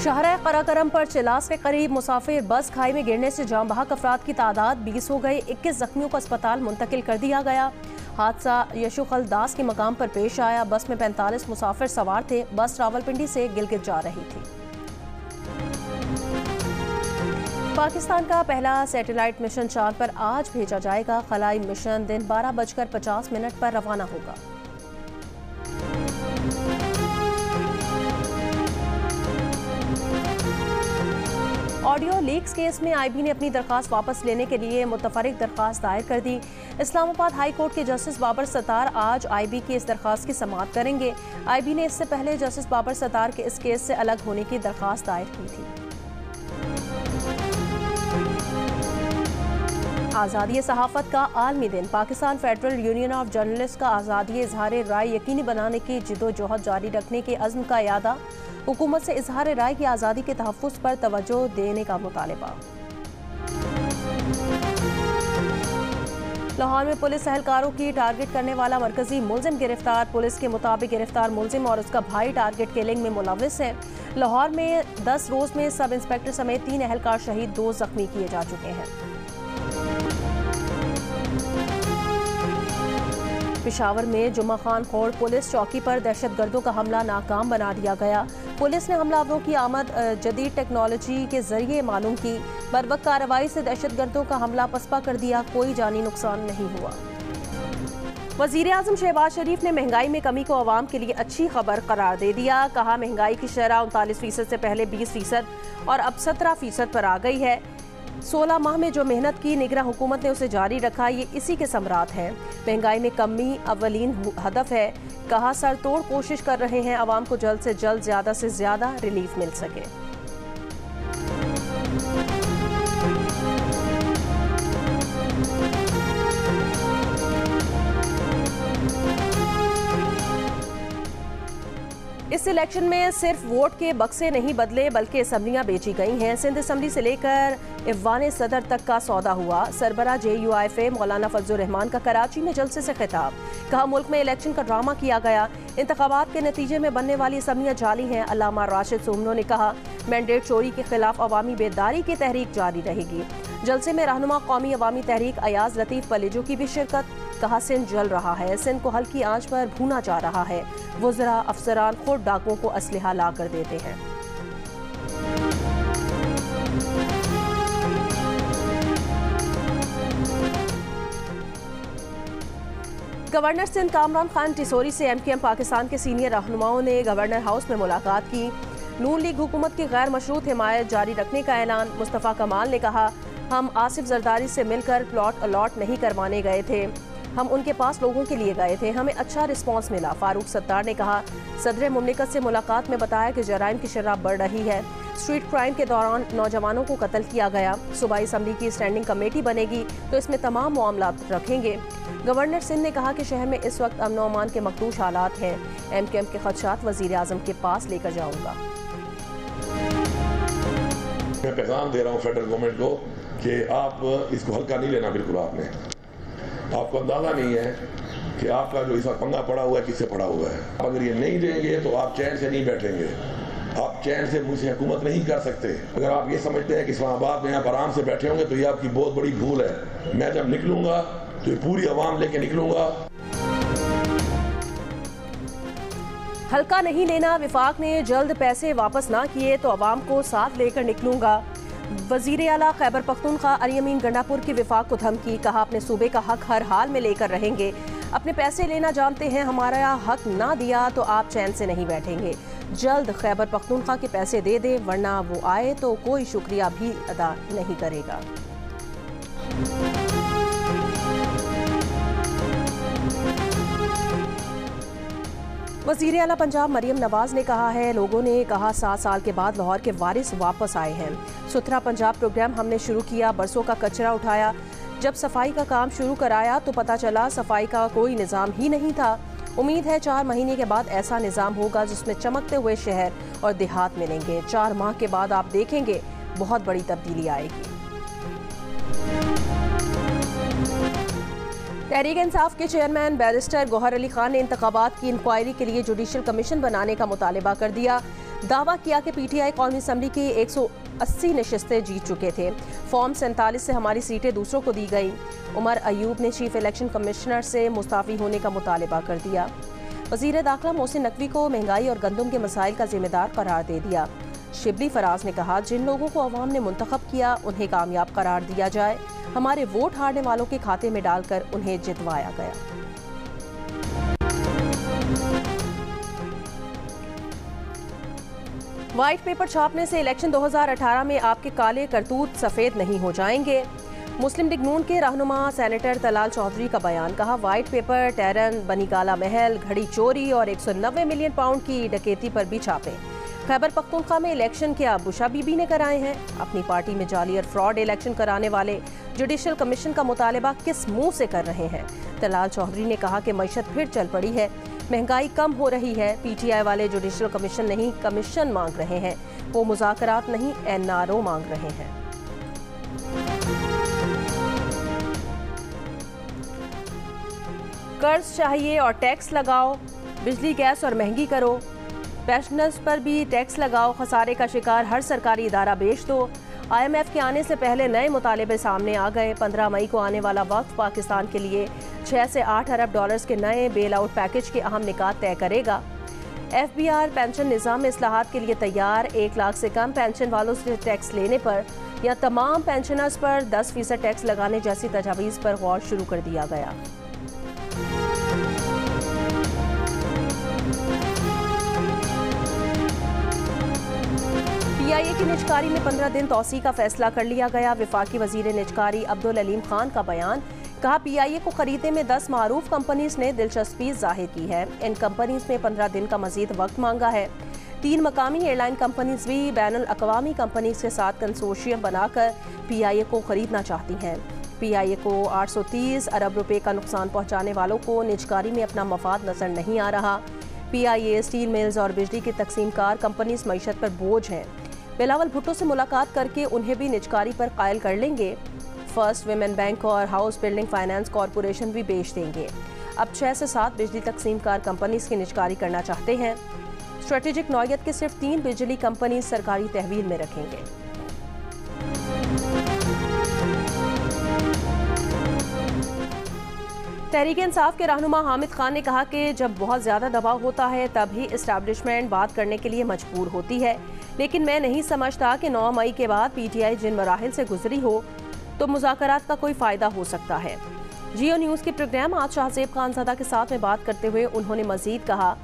शाहराह कराकरम पर चिलास के करीब मुसाफिर बस खाई में गिरने से जाम बहक अफराद की तादाद 20 हो गई। 21 जख्मियों को अस्पताल मुंतकिल कर दिया गया। हादसा यशुखल दास के मकाम पर पेश आया। बस में 45 मुसाफिर सवार थे। बस रावलपिंडी से गिलगित जा रही थी। पाकिस्तान का पहला सैटेलाइट मिशन चांद पर आज भेजा जाएगा। खलाई मिशन दिन 12:50 पर रवाना होगा। ऑडियो लीक्स केस में आईबी ने अपनी दरखास्त वापस लेने के लिए मुतफरिक दरखास्त दायर कर दी। इस्लामाबाद हाई कोर्ट के जस्टिस बाबर सत्तार आज आईबी की इस दरखास्त की समाअत करेंगे। आईबी ने इससे पहले जस्टिस बाबर सत्तार के इस केस से अलग होने की दरखास्त दायर की थी। आज़ादी सहाफ़त का आलमी दिन। Pakistan federal union of journalist का आज़ादी इजहार राय यकीनी बनाने की जिदोजहद जारी रखने के अज़्म का यादा। हुकूमत से इजहार राय की आज़ादी के तहफ़्फ़ुज़ पर तवज्जो देने का मुतालबा। लाहौर में पुलिस एहलकारों की टारगेट करने वाला मरकजी मुलजिम गिरफ्तार। पुलिस के मुताबिक गिरफ्तार मुलजिम और उसका भाई टारगेट किलिंग में मुलविस है। लाहौर में 10 रोज़ में सब इंस्पेक्टर समेत 3 एहलकार शहीद, 2 जख्मी किए जा चुके हैं। पेशावर में जुम्मा खान खोड़ पुलिस चौकी पर दहशतगर्दों का हमला नाकाम बना दिया गया। पुलिस ने हमलावरों की आमद जदीद टेक्नोलॉजी के जरिए मालूम की। बर्वक्त कार्रवाई से दहशतगर्दों का हमला पसपा कर दिया। कोई जानी नुकसान नहीं हुआ। वज़ीर आज़म शहबाज शरीफ ने महंगाई में कमी को अवाम के लिए अच्छी खबर करार दे दिया। कहा महंगाई की शरह 39% से पहले 20% और अब 17% पर आ गई है। 16 माह में जो मेहनत की निगरान हुकूमत ने उसे जारी रखा, ये इसी के समरात है। महंगाई में कमी अव्वलीन हदफ है। कहा सर तोड़ कोशिश कर रहे हैं आवाम को जल्द से जल्द ज़्यादा से ज़्यादा रिलीफ मिल सके। इस इलेक्शन में सिर्फ वोट के बक्से नहीं बदले बल्कि असम्बलियां बेची गई हैं। सिंध असम्बली से लेकर इवान सदर तक का सौदा हुआ। सरबरा JUIFA मौलाना फजलुर रहमान का कराची में जलसे से खिताब। कहा मुल्क में इलेक्शन का ड्रामा किया गया। इंतखाबात के नतीजे में बनने वाली असम्बलियां जाली हैं। अल्लामा राशिद सुमनो ने कहा मैंडेट चोरी के खिलाफ अवामी बेदारी की तहरीक जारी रहेगी। जलसे में रहनुमा कौमी अवामी तहरीक अयाज लतीफ़ पलेजो की भी शिरकत। कहा सिंध जल रहा है। सिंध को हल्की आंच पर भूना जा रहा है। वज़रा अफसरान खुद डाकुओं को असलहा ला कर देते हैं। गवर्नर सिंध कामरान खान टिसोरी से MKM पाकिस्तान के सीनियर रहनुमाओं ने गवर्नर हाउस में मुलाकात की। नून लीग हुकूमत की गैर मशरूत हिमायत जारी रखने का ऐलान। मुस्तफ़ा कमाल ने कहा हम आसिफ जरदारी से मिलकर प्लॉट अलॉट नहीं करवाने गए थे, हम उनके पास लोगों के लिए गए थे, हमें अच्छा रिस्पांस मिला। फारूक सत्तार ने कहा सदर मुमलिकत से मुलाकात में बताया कि जराइम की शरह बढ़ रही है। स्ट्रीट क्राइम के दौरान नौजवानों को कत्ल किया गया। सूबाई असम्बली की स्टैंडिंग कमेटी बनेगी तो इसमें तमाम मामलात रखेंगे। गवर्नर सिंध ने कहा कि शहर में इस वक्त अमन व अमान के मखदूश हालात हैं। MKM के खदशात वज़ीर आज़म के पास लेकर जाऊँगा। मैं पैगाम दे रहा हूँ फेडरल गवर्नमेंट को कि आप इसको हल्का नहीं लेना। बिल्कुल आपको अंदाज़ा नहीं है कि आपका जो इस पंगा पड़ा हुआ है किससे पड़ा हुआ है। अगर ये नहीं देंगे तो आप चैन से नहीं बैठेंगे। आप चैन से मुझसे हुकूमत नहीं कर सकते। अगर आप ये समझते हैं कि इस्लामाबाद में आप आराम से बैठे होंगे तो ये आपकी बहुत बड़ी भूल है। मैं जब निकलूंगा तो ये पूरी आवाम लेके निकलूंगा। हल्का नहीं लेना। विफाक ने जल्द पैसे वापस ना किए तो अवाम को साथ लेकर निकलूंगा। वजीर आला खैबर पख्तूनख्वा अरियमीन गंडापुर की विफाक को धमकी। कहा अपने सूबे का हक हर हाल में लेकर रहेंगे। अपने पैसे लेना जानते हैं, हमारा हक ना दिया तो आप चैन से नहीं बैठेंगे। जल्द खैबर पख्तूनख्वा के पैसे दे दे वरना वो आए तो कोई शुक्रिया भी अदा नहीं करेगा। वज़ीर आला पंजाब मरियम नवाज ने कहा है लोगों ने कहा 7 साल के बाद लाहौर के वारिस वापस आए हैं। सुथरा पंजाब प्रोग्राम हमने शुरू किया, बरसों का कचरा उठाया। जब सफाई का काम शुरू कराया तो पता चला सफाई का कोई निज़ाम ही नहीं था। उम्मीद है 4 महीने के बाद ऐसा निज़ाम होगा जिसमें चमकते हुए शहर और देहात मिलेंगे। 4 माह के बाद आप देखेंगे बहुत बड़ी तब्दीली आएगी। तहरीक इंसाफ के चेयरमैन बैरिस्टर गौहर अली खान ने इंतखाबात की इंक्वायरी के लिए जुडिशल कमीशन बनाने का मुतालबा कर दिया। दावा किया कि पीटीआई कौमी असम्बली की 180 नशिस्तें जीत चुके थे। फॉर्म 47 से हमारी सीटें दूसरों को दी गई। उमर अयूब ने चीफ इलेक्शन कमिश्नर से मुस्ताफ़ी होने का मुतालबा कर दिया। वज़ीर दाखिला मोहसिन नकवी को महंगाई और गंदम के मसाइल का जिम्मेदार करार दे दिया। शिबली फराज ने कहा, जिन लोगों को अवाम ने मुंतखब किया उन्हें कामयाब करार दिया जाए। हमारे वोट हारने वालों के खाते में डालकर उन्हें जितवाया गया। व्हाइट पेपर छापने से इलेक्शन 2018 में आपके काले करतूत सफ़ेद नहीं हो जाएंगे। मुस्लिम लीग नून के रहनुमा सेनेटर तलाल चौधरी का बयान। कहा, व्हाइट पेपर, टैरन, बनीकाला महल, घड़ी चोरी और 190 मिलियन पाउंड की डकैती पर भी छापे। खैबर पख्तूनख्वा में इलेक्शन क्या बुशा बीबी ने कराए हैं? अपनी पार्टी में जाली और फ्रॉड इलेक्शन कराने वाले जुडिशल कमीशन का मुतालबा किस मुंह से कर रहे हैं? तलाल चौधरी ने कहा कि मईशत फिर चल पड़ी है, महंगाई कम हो रही है। पीटीआई वाले जुडिशल कमीशन नहीं, कमीशन मांग रहे हैं। वो मुज़ाकरात नहीं, एनआरओ मांग रहे हैं। कर्ज चाहिए और टैक्स लगाओ, बिजली गैस और महंगी करो, पेंशनर्स पर भी टैक्स लगाओ, खसारे का शिकार हर सरकारी इदारा बेच दो। IMF के आने से पहले नए मुतालिबे सामने आ गए। 15 मई को आने वाला वक्त पाकिस्तान के लिए 6 से 8 अरब डॉलर्स के नए बेल आउट पैकेज के अहम निकात तय करेगा। FBR पेंशन निज़ाम में इस्लाहात के लिए तैयार। 1 लाख से कम पेंशन वालों से टैक्स लेने पर या तमाम पेंशनर्स पर 10% टैक्स लगाने जैसी तजावीज़ पर गौर शुरू कर दिया गया। PIA की निजकारी में 15 दिन तौसी का फैसला कर लिया गया। वफाकी वजीर निजकारी अब्दुल अलीम खान का बयान। कहा, PIA को खरीदने में 10 मारूफ कंपनीज ने दिलचस्पी जाहिर की है। इन कंपनीज में 15 दिन का मजीद वक्त मांगा है। 3 मकामी एयरलाइन कंपनीज भी बैनुल अक़वामी कंपनीज के साथ कंसोर्शियम बनाकर PIA को खरीदना चाहती हैं। PIA को 830 अरब रुपए का नुकसान पहुँचाने वालों को निजकारी में अपना मफाद नजर नहीं आ रहा। PIA, स्टील मिल्स और बिजली की तकसीमकार कंपनीज मईशत पर बोझ हैं। बिलावल भुट्टो से मुलाकात करके उन्हें भी निजकारी पर कायल कर लेंगे। फर्स्ट विमेन बैंक और हाउस बिल्डिंग फाइनेंस कॉरपोरेशन भी बेच देंगे। अब 6 से 7 बिजली तकसीमकार कंपनीज की निजकारी करना चाहते हैं। स्ट्रेटेजिक नौयत के सिर्फ 3 बिजली कंपनीज सरकारी तहवील में रखेंगे। तहरीक इंसाफ के रहनुमा हामिद खान ने कहा कि जब बहुत ज़्यादा दबाव होता है तब ही इस्टेब्लिशमेंट बात करने के लिए मजबूर होती है, लेकिन मैं नहीं समझता कि 9 मई के बाद PTI जिन मराहिल से गुजरी हो तो मुज़ाकरात का कोई फ़ायदा हो सकता है। जियो न्यूज़ के प्रोग्राम आज शाहज़ेब खानज़ादा के साथ में बात करते हुए उन्होंने मज़ीद कहा,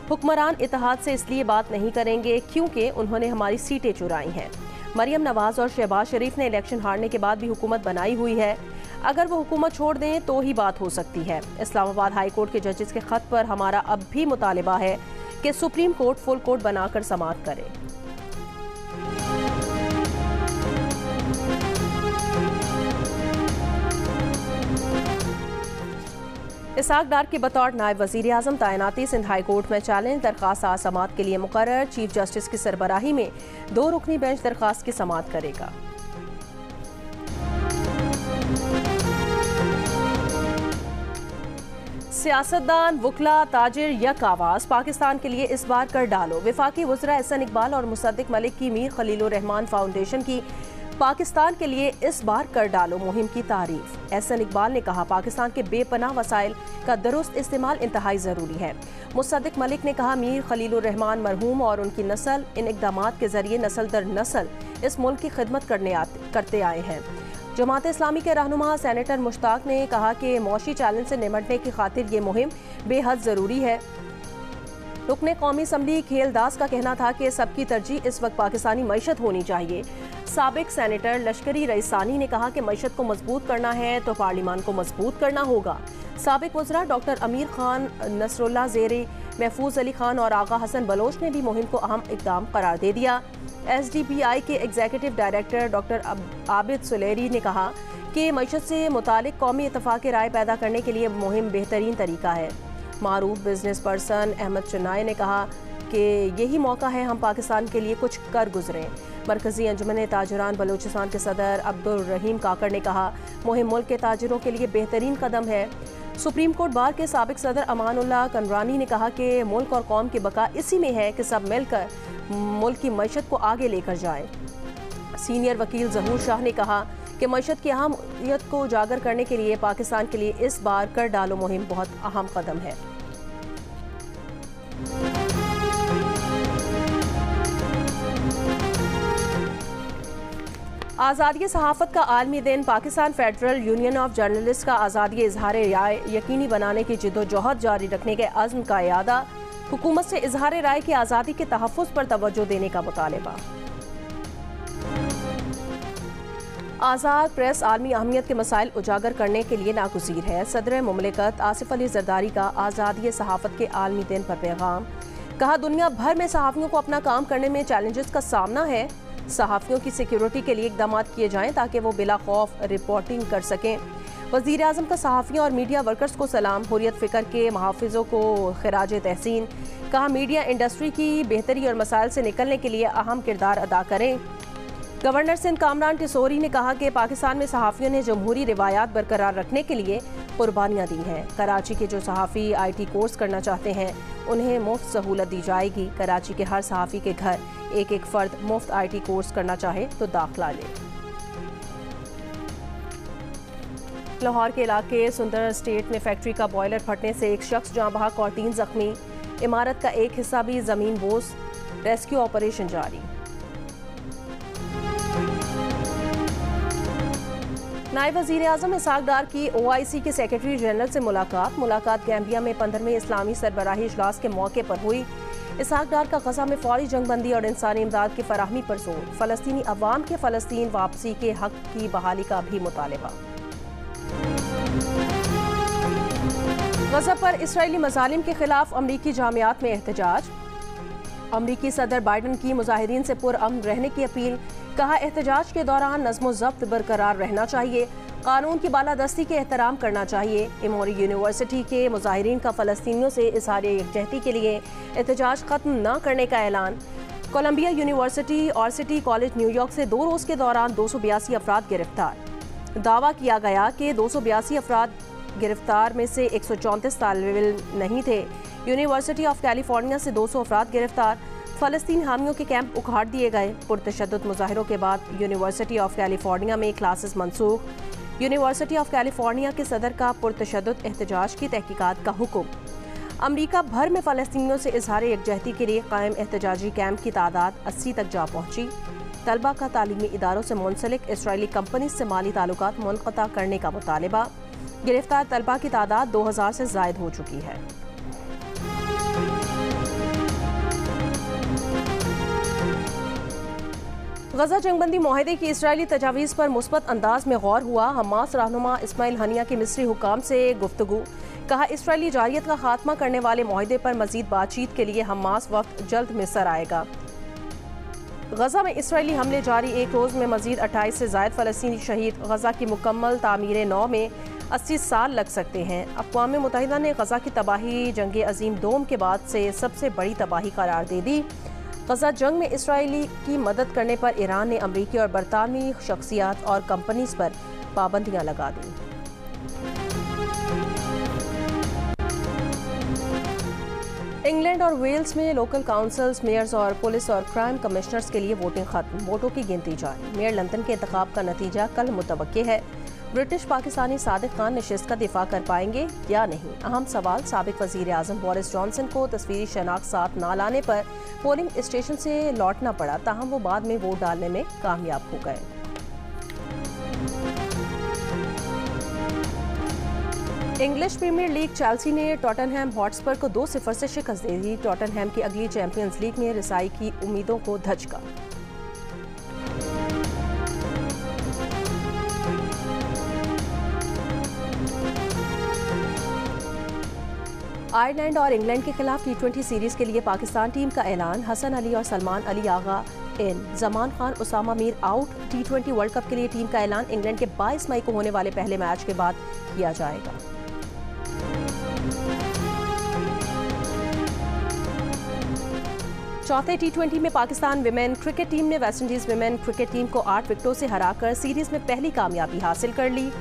हुक्मरान इत्तेहाद से इसलिए बात नहीं करेंगे क्योंकि उन्होंने हमारी सीटें चुराई हैं। मरियम नवाज और शहबाज शरीफ ने इलेक्शन हारने के बाद भी हुकूमत बनाई हुई है। अगर वो हुकूमत छोड़ दें तो ही बात हो सकती है। इस्लामाबाद हाई कोर्ट के जजेस के खत पर हमारा अब भी मुतालिबा है कि सुप्रीम कोर्ट फुल कोर्ट बनाकर समाअत करे। इसाक डार के बतौर नायब वज़ीर आज़म तैनाती सिंध हाई कोर्ट में चैलेंज दरख्वास्त आज समाअत के लिए मुकर्रर। चीफ जस्टिस की सरबराही में 2 रुकनी बेंच दरख्वास्त की समाअत करेगा। सियासतदान, वुकला, ताजिर यक आवाज़ पाकिस्तान के लिए इस बार कर डालो। वफाकी वज़रा एहसन इकबाल और मुसद्दिक मलिक की मीर खलीलुर रहमान फाउंडेशन की पाकिस्तान के लिए इस बार कर डालो मुहिम की तारीफ। एहसन इकबाल ने कहा, पाकिस्तान के बेपनाह वसाइल का दुरुस्त इस्तेमाल इंतहाई ज़रूरी है। मुसद्दिक मलिक ने कहा, मीर खलीलुर रहमान मरहूम और उनकी नस्ल इन इक़दामात के ज़रिए नस्ल दर नस्ल इस मुल्क की खिदमत करते आए हैं। जमात इस्लामी के रहनुमा सेनेटर मुश्ताक ने कहा कि मौशी चैलेंज से निमटने की खातिर ये मुहिम बेहद ज़रूरी है। रुकने कौमी असम्बली खेलदास का कहना था कि सबकी तरजीह इस वक्त पाकिस्तानी मईशत होनी चाहिए। साबिक सेनेटर लश्करी रईसानी ने कहा कि मईशत को मजबूत करना है तो पार्लिमान को मजबूत करना होगा। साबिक वज़रा डॉक्टर अमीर खान, नसरुल्लाह ज़ेरी, महफूज अली खान और आगा हसन बलोच ने भी मुहिम को अहम इक़दाम करार दे दिया। SDPI के एग्जीक्यूटिव डायरेक्टर डॉक्टर आबिद सुलेरी ने कहा कि मईशत से मुतालिक कौमी इत्तफाक़ राय पैदा करने के लिए मुहिम बेहतरीन तरीका है। मारूफ बिजनेस पर्सन अहमद चनाई ने कहा कि यही मौका है हम पाकिस्तान के लिए कुछ कर गुजरें। मरकज़ी अंजुमन ताजरान बलूचिस्तान के सदर अब्दुल रहीम काकर ने कहा, मुहिम मुल्क के ताजिरों के लिए बेहतरीन कदम है। सुप्रीम कोर्ट बार के साबिक सदर अमानुल्लाह कनरानी ने कहा कि मुल्क और कौम की बका इसी में है कि सब मिलकर मुल्क की मईशत को आगे लेकर जाएं। सीनियर वकील ज़हूर शाह ने कहा कि मईशत की अहमियत को उजागर करने के लिए पाकिस्तान के लिए इस बार कर डालो मुहिम बहुत अहम कदम है। आज़ादी सहाफ़त का आलमी दिन Pakistan federal union of journalist का आज़ादी इजहार राय यकीनी बनाने की जिद्दोजहद जारी रखने के अज़्म का इयादा। हुकूमत से इजहार राय की आज़ादी के तहफ़्फ़ुज़ पर तवज्जो देने का मुतालबा। आज़ाद प्रेस आलमी अहमियत के मसाइल उजागर करने के लिए नागुज़ीर है। सदर मुमलिकत आसिफ अली ज़रदारी का आज़ादी सहाफ़त के आलमी दिन पर पैगाम। कहा, दुनिया भर में सहाफ़ियों को अपना काम करने में चैलेंजेस का सामना है। सहाफ़ियों की सिक्योरिटी के लिए इक़दाम किए जाएं ताकि वो बिला खौफ रिपोर्टिंग कर सकें। वज़ीर आज़म का सहाफ़ियों और मीडिया वर्कर्स को सलाम। हुर्रियत फ़िक्र के मुहाफ़िज़ों को ख़िराज तहसीन। कहा, मीडिया इंडस्ट्री की बेहतरी और मसाइल से निकलने के लिए अहम किरदार अदा करें। गवर्नर सिंध कामरान टिसोरी ने कहा कि पाकिस्तान में सहाफ़ियों ने जमहूरी रिवायात बरकरार रखने के लिए कुर्बानियाँ दी हैं। कराची के जो सहाफ़ी IT कोर्स करना चाहते हैं उन्हें मुफ्त सहूलत दी जाएगी। कराची के हर सहाफ़ी के घर एक एक फ़र्द मुफ्त IT कोर्स करना चाहे तो दाखिला ले। लाहौर के इलाके सुंदर स्टेट में फैक्ट्री का बॉयलर फटने से एक शख्स जाँ बहक और 3 जख्मी। इमारत का एक हिस्सा भी ज़मीन बोस। रेस्क्यू ऑपरेशन जारी। नायब वज़ीर आज़म इसहाक डार की OIC के सेक्रेटरी जनरल से मुलाकात गैम्बिया में 15वें इस्लामी सरबराही इजलास के मौके पर हुई। इसहाक डार का गज़ा में फौरी जंगबंदी और इंसानी इमदाद की फराहमी पर जोर। फ़लस्तीनी अवाम के फ़लस्तीन वापसी के हक की बहाली का भी मुतालबा। गज़ा पर इसराइली मज़ालिम के खिलाफ अमरीकी जामियात में एहतजाज। अमरीकी सदर बाइडन की मुजाहिरीन से पुरअमन रहने की अपील। कहा, एहतजाज के दौरान नज़्म ज़ब्त बरकरार रहना चाहिए। कानून की बालादस्ती के एहतराम करना चाहिए। एमोरी यूनिवर्सिटी के मुजाहिरीन का फ़लस्तीनियों से इज़हार यकजहती के लिए एहतजाज ख़त्म न करने का ऐलान। कोलंबिया यूनिवर्सिटी और सिटी कॉलेज न्यूयॉर्क से 2 रोज़ के दौरान 282 अफराद गिरफ्तार। दावा किया गया कि 282 अफराद गिरफ्तार में से 134 तालिब इल्म नहीं थे। यूनिवर्सिटी ऑफ कैलिफोर्निया से 200 अफराद गिरफ्तार। फ़लस्तीन हामियों के कैंप उखाड़ दिए गए। पुरतशद्दुद मुजाहिरों के बाद यूनिवर्सिटी ऑफ कैलिफोर्निया में classes Mansukh. University of California के सदर का पुरतशद्दुद एहतजाज की तहकीकात का हुक्म। अमरीका भर में फ़लस्तीनियों से इजहार यकजहती के लिए कायम एहतजाजी कैंप की तादाद 80 तक जा पहुंची। तलबा का तालीमी इदारों से मुंसलिक इसराइली कंपनी से माली ताल्लुकात मुनक़ता करने का मुतालबा। गिरफ्तार तलबा की तादाद 2000 से ज़ायद हो चुकी है। गजा जंगबंदी मुआहदे की इसराइली तजावीज़ पर मुस्बत अंदाज में गौर हुआ। हमास रहनुमा इस्माइल हनिया की मिस्री हुकाम से गुफ्तगू। कहा, इसराइली जारियत का खात्मा करने वाले मुआहदे पर मजीद बातचीत के लिए हमास वक्त जल्द मिस्र आएगा। गजा में इसराइली हमले जारी। एक रोज़ में मजीद 28 से ज़ायद फ़लस्तीनी शहीद। गजा की मुकम्मल तामीर नौ में 80 साल लग सकते हैं। अक़वाम मुत्तहिदा ने गजा की तबाही जंग अजीम दोम के बाद से सबसे बड़ी तबाही करार दे दी। गजा जंग में इसराइली की मदद करने पर ईरान ने अमरीकी और बरतानवी शख्सियात और कंपनीज पर पाबंदियां लगा दी। इंग्लैंड और वेल्स में लोकल काउंसिल्स, मेयर्स और पुलिस और क्राइम कमिश्नर्स के लिए वोटिंग खत्म। वोटों की गिनती जारी। मेयर लंदन के इंतखाब का नतीजा कल मुतवक्के है। ब्रिटिश पाकिस्तानी सादिक खान नशिस्त का दिफा कर पाएंगे या नहीं, अहम सवाल। साबिक वजीर आज़म बोरिस जॉनसन को तस्वीरी शनाख्त साथ ना लाने पर पोलिंग स्टेशन से लौटना पड़ा, ताहम वो बाद में वोट डालने में कामयाब हो गए। इंग्लिश प्रीमियर लीग चेल्सी ने टॉटनहैम हॉटस्पर को 2-0 से शिकस्त दे दी। टॉटनहैम की अगली चैंपियंस लीग में रिसाई की उम्मीदों को धचका। आयरलैंड और इंग्लैंड के खिलाफ T20 सीरीज के लिए पाकिस्तान टीम का ऐलान। हसन अली और Salman Ali Agha in. Zaman Khan, Usama Mir out. T20 world cup के लिए टीम का ऐलान इंग्लैंड के 22 मई को होने वाले पहले मैच के बाद किया जाएगा। चौथे T20 में पाकिस्तान विमेन क्रिकेट टीम ने वेस्टइंडीज विमेन क्रिकेट टीम को 8 विकेटों से हराकर सीरीज में पहली कामयाबी हासिल कर ली।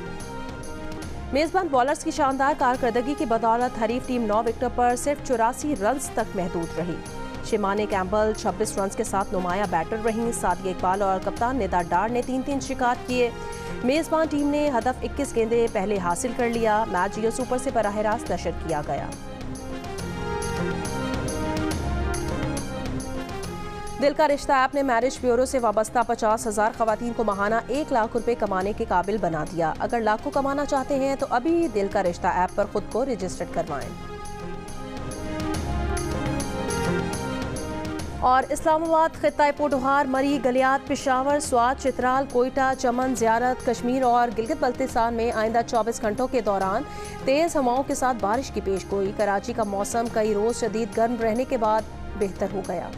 मेजबान बॉलर्स की शानदार कारकर्दगी की बदौलत हरीफ टीम 9 विकेटों पर सिर्फ 84 रन्स तक महदूद रही। शिमाने कैम्पबेल 26 रन के साथ नुमाया बैटर रहीं। सादिया इकबाल और कप्तान निदा डार ने 3-3 शिकार किए। मेज़बान टीम ने हदफ 21 गेंदें पहले हासिल कर लिया। मैच जियो सुपर से बराह रास्त नशर किया गया। दिल का रिश्ता ऐप ने मैरिज ब्यूरो से वाबस्ता 50,000 खवातीन को माहाना 1 लाख रुपए कमाने के काबिल बना दिया। अगर लाखों कमाना चाहते हैं तो अभी दिल का रिश्ता ऐप पर खुद को रजिस्टर्ड करवाएं। और इस्लामाबाद, खित्ता पोटोहार, मरी, गलियात, पेशावर, स्वात, चित्राल, कोयटा, चमन, ज़ियारत, कश्मीर और गिलगित बल्तिस्तान में आइंदा 24 घंटों के दौरान तेज़ हवाओं के साथ बारिश की पेशगोई। कराची का मौसम कई रोज़ शदीद गर्म रहने के बाद बेहतर हो गया।